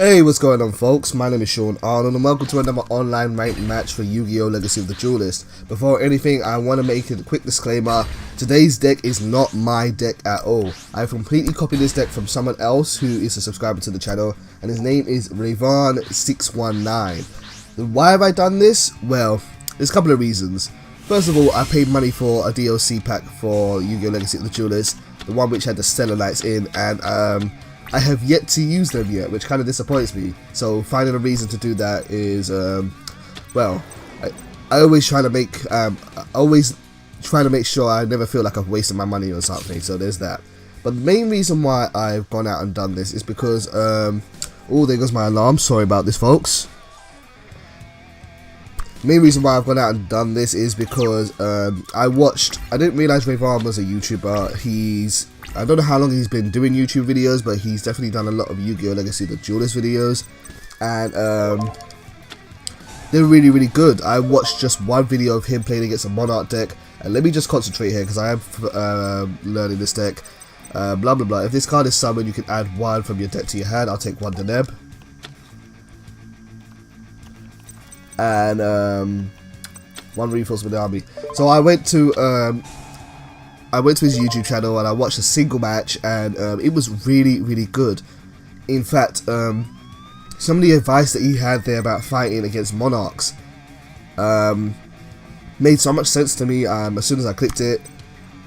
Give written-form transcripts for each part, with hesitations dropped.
Hey, what's going on folks? My name is Sean Arnold and welcome to another online ranked match for Yu-Gi-Oh! Legacy of the Duelist. Before anything, I want to make a quick disclaimer. Today's deck is not my deck at all. I've completely copied this deck from someone else who is a subscriber to the channel, and his name is REVAN619. Why have I done this? Well, there's a couple of reasons. First of all, I paid money for a DLC pack for Yu-Gi-Oh! Legacy of the Duelist, the one which had the STELLARKNIGHTS in, and I have yet to use them yet, which kind of disappoints me. So finding a reason to do that is, well, I always try to make, sure I never feel like I've wasted my money or something. So there's that. But the main reason why I've gone out and done this is because, oh, there goes my alarm. Sorry about this, folks. The main reason why I've gone out and done this is because I didn't realize Revan was a YouTuber. I don't know how long he's been doing YouTube videos, but he's definitely done a lot of Yu-Gi-Oh! Legacy the Duelist videos, and they're really, really good. I watched just one video of him playing against a Monarch deck, and let me just concentrate here because I am learning this deck. Blah blah blah. If this card is summoned, you can add one from your deck to your hand. I'll take one Deneb. And one reinforcement army. So I went to his YouTube channel and I watched a single match, and it was really, really good. In fact, some of the advice that he had there about fighting against Monarchs made so much sense to me as soon as I clicked it.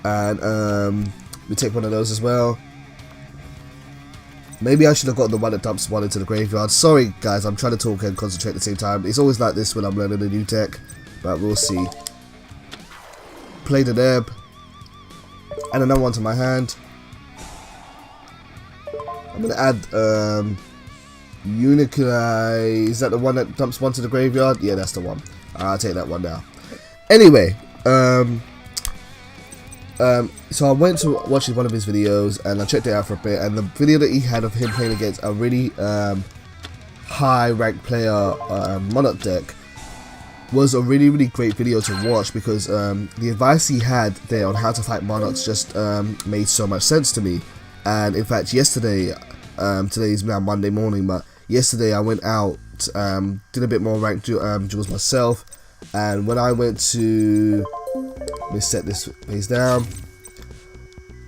And we take one of those as well. Maybe I should have got the one that dumps one into the graveyard. Sorry guys, I'm trying to talk and concentrate at the same time. It's always like this when I'm learning a new deck, but we'll see. Play the Neb. Add another one to my hand. I'm going to add Uniculi. Is that the one that dumps one to the graveyard? Yeah, that's the one. I'll take that one now. Anyway, so I went to watch one of his videos and I checked it out for a bit, and the video that he had of him playing against a really high ranked player Monarch deck was a really, really great video to watch, because the advice he had there on how to fight Monarchs just made so much sense to me. And in fact, yesterday, today is now Monday morning, but yesterday I went out, did a bit more ranked duels myself, and when I went to, let me set this page down.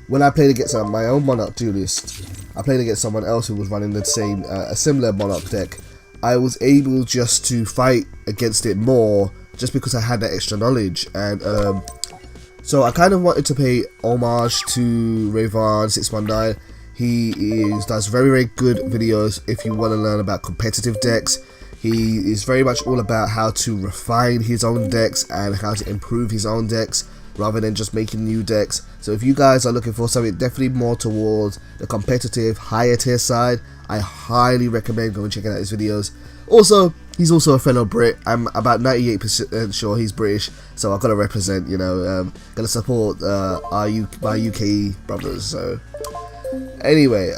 When I played against my own Monarch Duelist, I played against someone else who was running the same, a similar Monarch deck. I was able just to fight against it more, just because I had that extra knowledge. And so I kind of wanted to pay homage to REVAN619. He does very, very good videos if you want to learn about competitive decks. He is very much all about how to refine his own decks and how to improve his own decks, rather than just making new decks. So if you guys are looking for something definitely more towards the competitive, higher tier side, I highly recommend going and checking out his videos. Also, he's also a fellow Brit. I'm about 98% sure he's British, so I've got to represent, you know, got to support my UK brothers. So anyway,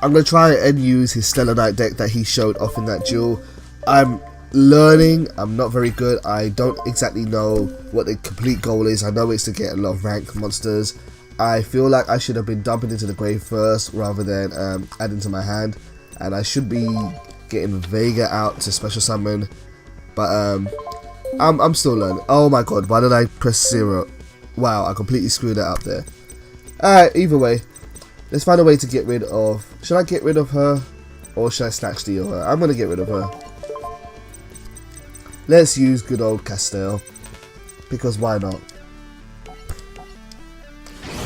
I'm going to try and use his Stellar Knight deck that he showed off in that duel. I'm learning. I'm not very good. I don't exactly know what the complete goal is. I know it's to get a lot of rank monsters. I feel like I should have been dumping into the grave first rather than adding to my hand, and I should be getting Vega out to special summon, but I'm still learning. Oh my god, why did I press 0? Wow, I completely screwed that up there. Alright, either way, let's find a way to get rid of, should I get rid of her or should I snatch steal her? I'm gonna get rid of her. Let's use good old Castell, because why not?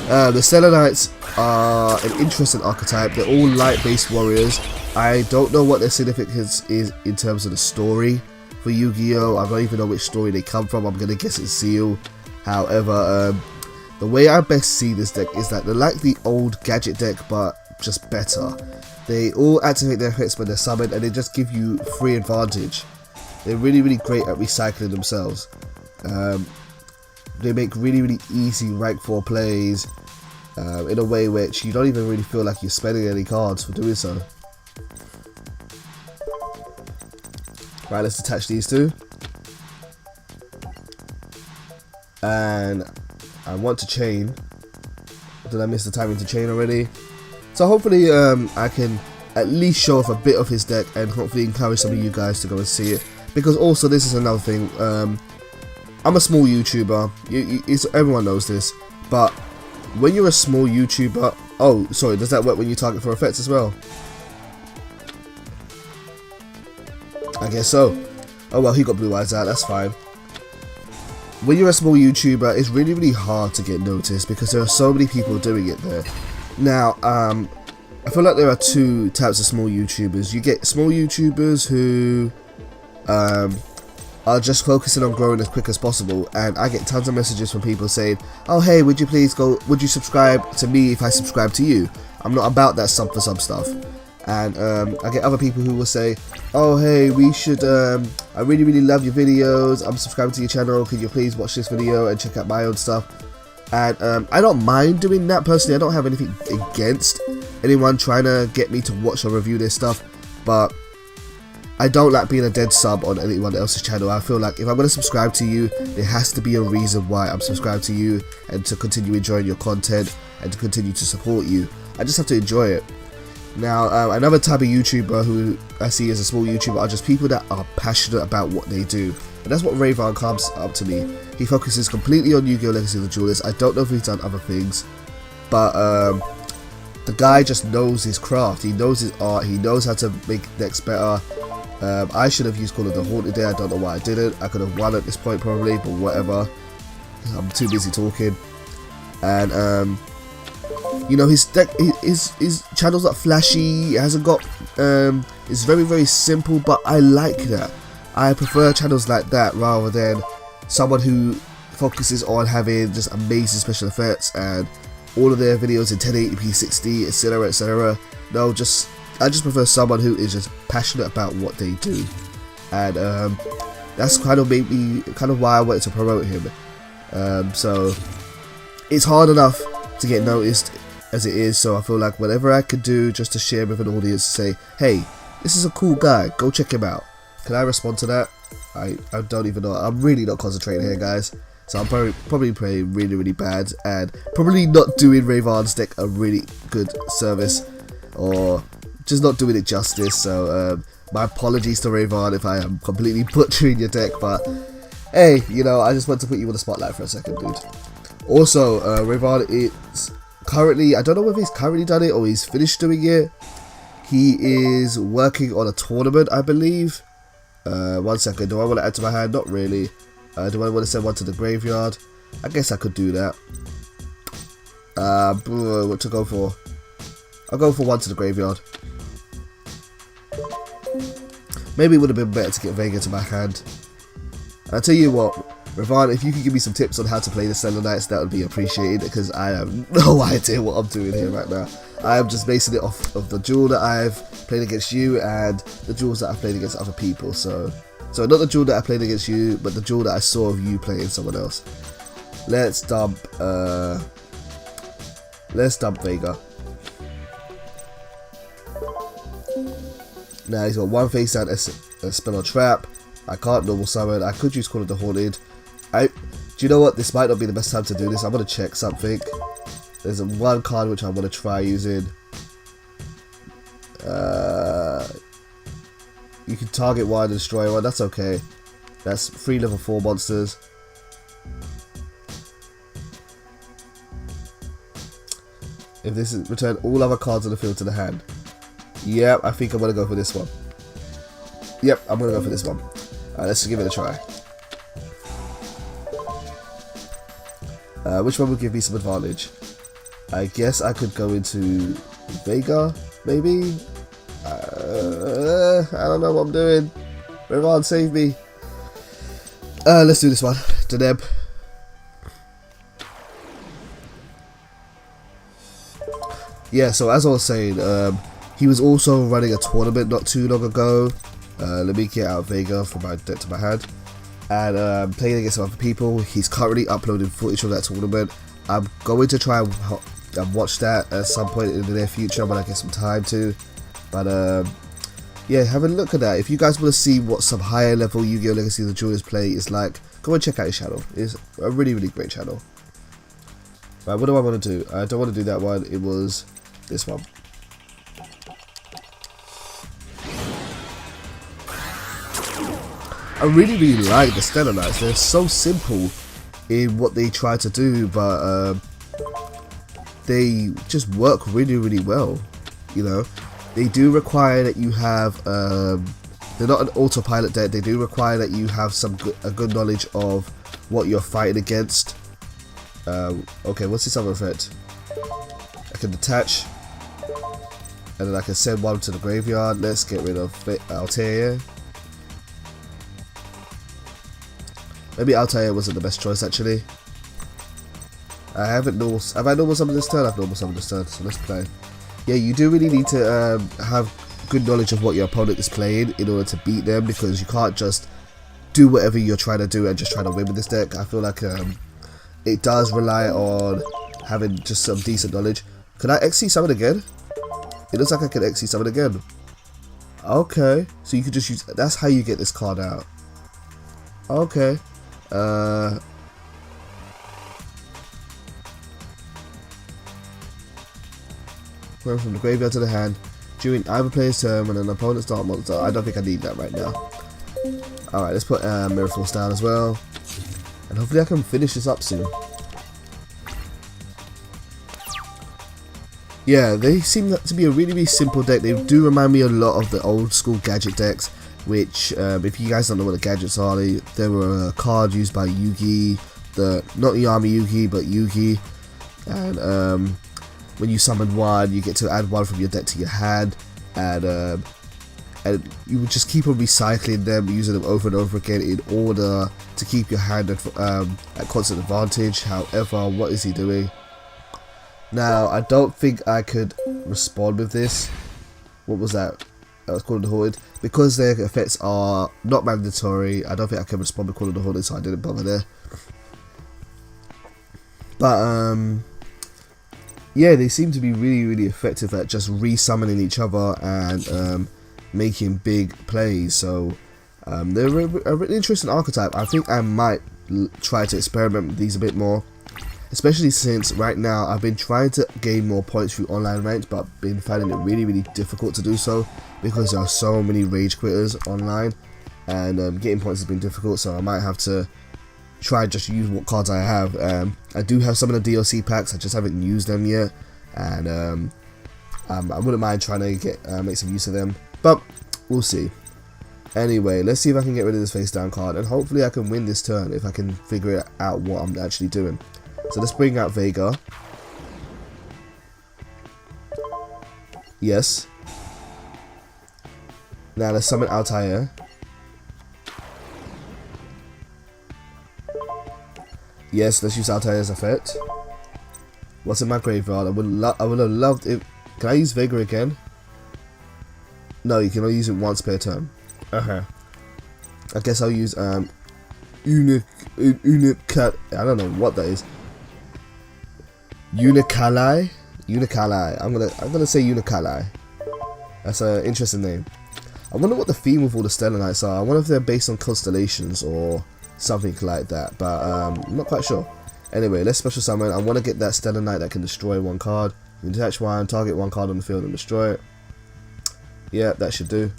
The Stellar Knights are an interesting archetype. They're all light-based warriors. I don't know what their significance is in terms of the story for Yu-Gi-Oh! I don't even know which story they come from. I'm going to guess it's Seal. However, the way I best see this deck is that they're like the old gadget deck, but just better. They all activate their effects when they're summoned, and they just give you free advantage. They're really, really great at recycling themselves. They make really, really easy rank 4 plays in a way which you don't even really feel like you're spending any cards for doing so. Right, let's attach these two. And I want to chain. Did I miss the timing to chain already? So hopefully I can at least show off a bit of his deck and hopefully encourage some of you guys to go and see it. Because also, this is another thing, I'm a small YouTuber, everyone knows this, but when you're a small YouTuber, oh sorry, does that work when you target for effects as well? I guess so. Oh well, he got blue eyes out, that's fine. When you're a small YouTuber, it's really hard to get noticed because there are so many people doing it there. Now, I feel like there are two types of small YouTubers. You get small YouTubers who are just focusing on growing as quick as possible, and I get tons of messages from people saying, oh hey, would you subscribe to me if I subscribe to you? I'm not about that sub for sub stuff. And I get other people who will say, oh hey, we should, I really love your videos, I'm subscribing to your channel, can you please watch this video and check out my own stuff? And I don't mind doing that personally. I don't have anything against anyone trying to get me to watch or review their stuff, but I don't like being a dead sub on anyone else's channel. I feel like if I'm going to subscribe to you, there has to be a reason why I'm subscribed to you, and to continue enjoying your content and to continue to support you. I just have to enjoy it. Now, another type of YouTuber who I see as a small YouTuber are just people that are passionate about what they do. And that's what REVAN comes up to me. He focuses completely on Yugioh Legacy of the Duelist. I don't know if he's done other things, but the guy just knows his craft. He knows his art. He knows how to make decks better. I should have used Call of the Haunted there. I don't know why I didn't. I could have won at this point probably, but whatever. I'm too busy talking. And you know, his deck, his channel's not flashy. It hasn't got. It's very simple, but I like that. I prefer channels like that rather than someone who focuses on having just amazing special effects and all of their videos in 1080p 60, etc. No, I just prefer someone who is just passionate about what they do, and that's kind of why I wanted to promote him. So it's hard enough to get noticed as it is, so I feel like whatever I could do just to share with an audience, to say, hey, this is a cool guy, go check him out. Can I respond to that? I don't even know. I'm really not concentrating here, guys. So I'm probably playing really bad, and probably not doing REVAN's deck a really good service, or just not doing it justice. So my apologies to REVAN if I am completely butchering your deck, but hey, you know, I just want to put you on the spotlight for a second, dude. Also, REVAN is currently, I don't know if he's currently done it or he's finished doing it. He is working on a tournament, I believe. 1 second, do I want to add to my hand? Not really. Do I want to send one to the graveyard? I guess I could do that. What to go for? I'll go for one to the graveyard. Maybe it would have been better to get Vega to my hand. And I'll tell you what, REVAN, if you could give me some tips on how to play the STELLARKNIGHTS, that would be appreciated, because I have no idea what I'm doing here right now. I am just basing it off of the duel that I've played against you and the duels that I've played against other people. So not the duel that I played against you, but the duel that I saw of you playing someone else. Let's dump Vega. Now he's got one face down, a spell or trap. I can't normal summon. I could use Call of the Haunted. Do you know what? This might not be the best time to do this. I'm gonna check something. There's one card which I want to try using. You can target one and destroy one. That's okay. That's 3 level 4 monsters. If this is return all other cards on the field to the hand. Yep, I think I'm gonna go for this one. Yep, I'm gonna go for this one. Alright, let's give it a try. Which one would give me some advantage? I guess I could go into Vega, maybe? I don't know what I'm doing. REVAN, save me. Let's do this one. Deneb. Yeah, so as I was saying, he was also running a tournament not too long ago. Let me get out Vega from my deck to my hand. And playing against some other people. He's currently uploading footage from that tournament. I'm going to try and watch that at some point in the near future when I get some time to. But yeah, have a look at that. If you guys want to see what some higher level Yu-Gi-Oh! Legacy of the Duelist play is like, go and check out his channel. It's a really great channel. Right, what do I want to do? I don't want to do that one. It was this one. I really like the Stellar Knights. They're so simple in what they try to do, but they just work really well. You know, they do require that you have they're not an autopilot deck. They do require that you have a good knowledge of what you're fighting against. Okay, what's this other effect? I can detach, and then I can send one to the graveyard. Let's get rid of Altair. Maybe Altair wasn't the best choice actually. Have I normal summoned this turn? I've normal summoned this turn, so let's play. Yeah, you do really need to have good knowledge of what your opponent is playing in order to beat them, because you can't just do whatever you're trying to do and just try to win with this deck. I feel like it does rely on having just some decent knowledge. Can I XC summon again? It looks like I can XC summon again. Okay, so you can just use, that's how you get this card out. Okay. Going from the graveyard to the hand during either player's turn when an opponent's dark monster. I don't think I need that right now. Alright, let's put Mirror Force down as well. And hopefully I can finish this up soon. Yeah, they seem to be a really not deck. They do remind me a lot of the old school gadget decks, which, if you guys don't know what the gadgets are, they were a card used by Yugioh, not Yami Yugioh, but Yugioh. And when you summon one, you get to add one from your deck to your hand, and you would just keep on recycling them, using them over and over again in order to keep your hand at constant advantage. However, what is he doing? Now, I don't think I could respond with this. What was that? That was Call of the Haunted. Because their effects are not mandatory, I don't think I can respond with Call of the Haunted, so I didn't bother there. But, yeah, they seem to be really effective at just re-summoning each other and making big plays. So they're a really interesting archetype. I think I might try to experiment with these a bit more, especially since right now I've been trying to gain more points through online ranks, but been finding it really difficult to do so because there are so many rage quitters online, and getting points has been difficult. So I might have to try just use what cards I have. I do have some of the DLC packs, I just haven't used them yet, and I wouldn't mind trying to make some use of them, but we'll see. Anyway, let's see if I can get rid of this face down card, and hopefully I can win this turn if I can figure out what I'm actually doing. So let's bring out Vega. Yes. Now let's summon Altair. Yes, let's use Altair's effect. What's in my graveyard? I would have loved it. Can I use Vega again? No, you can only use it once per turn. I guess I'll use Unicat. I don't know what that is. Unicali. I'm gonna say Unicali. That's an interesting name. I wonder what the theme of all the Stellar Knights are. I wonder if they're based on constellations or something like that, but I'm not quite sure. Anyway, let's special summon. I want to get that Stellar Knight that can destroy one card. You can detach one, target one card on the field and destroy it. Yeah, that should do.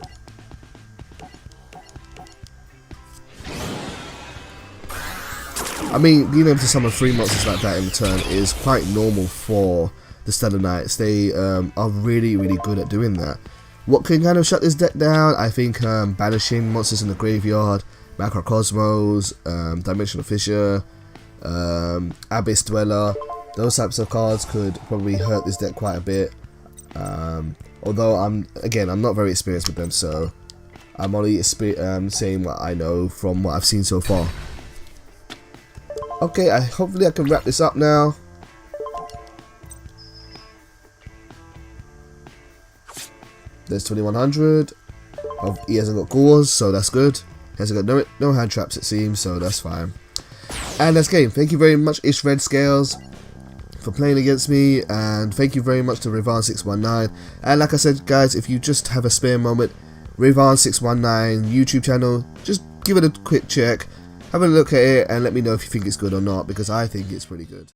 I mean, being able to summon 3 monsters like that in return is quite normal for the Stellar Knights. They are really good at doing that. What can kind of shut this deck down? I think banishing monsters in the graveyard, Macrocosmos, Dimensional Fissure, Abyss Dweller, those types of cards could probably hurt this deck quite a bit. Although I'm not very experienced with them, so I'm only saying what I know from what I've seen so far. Okay, hopefully I can wrap this up now. There's 2100. He hasn't got Gauze, so that's good. He hasn't got no hand traps, it seems, so that's fine. And that's game. Thank you very much, Ish Red Scales, for playing against me, and thank you very much to REVAN619. And like I said, guys, if you just have a spare moment, REVAN619 YouTube channel, just give it a quick check, have a look at it, and let me know if you think it's good or not, because I think it's pretty good.